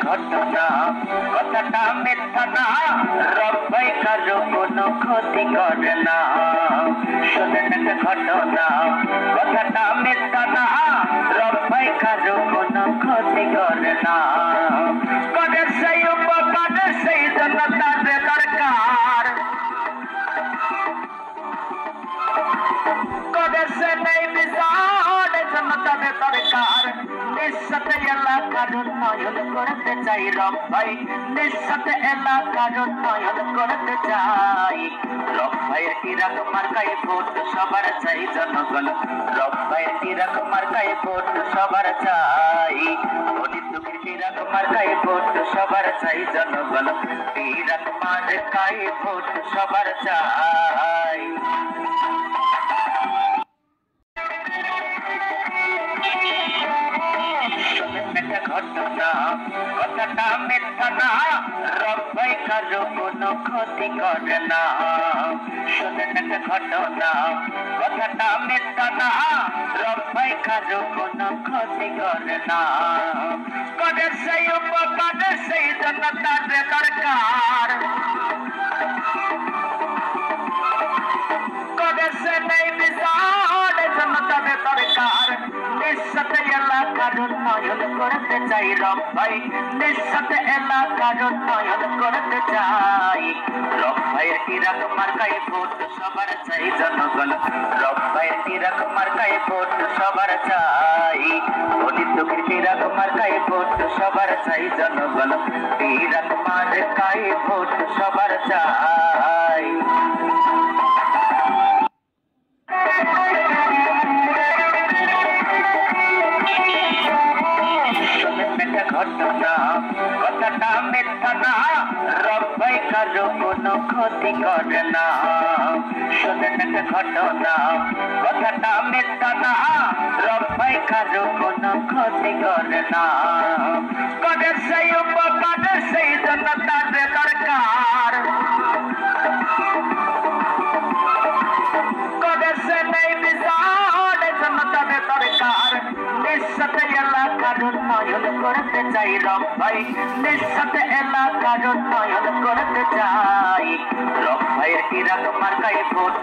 ঘটনা কথাটা মিথ্যা না, রব্বাই কারো কোনো ক্ষতি করে না। শোনেন একটা ঘটনা কথাটা মিথ্যা না, রব্বাই কারো কোনো ক্ষতি করে না। করে সেই উপকার সেই জন্য তাদের দরকার, করে সে নেই বিচার জন্য তাদের দরকার। নিঃসাথে এলাকার উন্নয়ন করতে চাই রব্বাই, নিঃসাথে এলাকার উন্নয়ন করতে চাই। রব্বাইয়ের তিরাক মার্কায় ভোট সবার চাই জনগণ, রব্বাইয়ের তিরাক মার্কায় ভোট সবার চাই। ধনী দুঃখীর তিরাক মার্কায় ভোট সবার চাই জনগণ, তিরাক মার্কায় ভোট সবার চাই। ঘটনা কথাটা মিথ্যা না, রব্বাই কারো কোনো ক্ষতি করে না। শোনেন একটা ঘটনা কথাটা মিথ্যা না, রব্বাই কারো কোনো ক্ষতি করে না। করে সেই উপকার সেই জন্য তাদের দরকার, করে সে নেই বিচার জন্য তাদের দরকার। নিঃসাথে এলাকার উন্নয়ন করতে চাই রব্বাই, নিঃসাথে এলাকার উন্নয়ন করতে চাই। রব্বাইয়ের তিরাক মার্কায় ভোট সবার চাই জনগণ, রব্বাইয়ের তিরাক মার্কায় ভোট সবার চাই। ধনী দুঃখীর তিরাক মার্কায় ভোট সবার চাই জনগণ, তিরাক মার্কায় ভোট সবার চাই। ঘটনা কথাটা মিথ্যা না, রব্বাই কারো কোনো ক্ষতি করে না। শোনেন একটা ঘটনা কথাটা মিথ্যা না, রব্বাই কারো কোনো ক্ষতি করে না। করে সেই উপকার সেই জন্য তাদের দরকার, করে সে নেই বিচার জন্য তাদের দরকার। নিঃসাথে এলাকার উন্নয়ন করতে চাই রব্বাই, নিঃসাথে এলাকার উন্নয়ন করতে চাই। রব্বাইয়ের তিরাক মার্কায় ভোট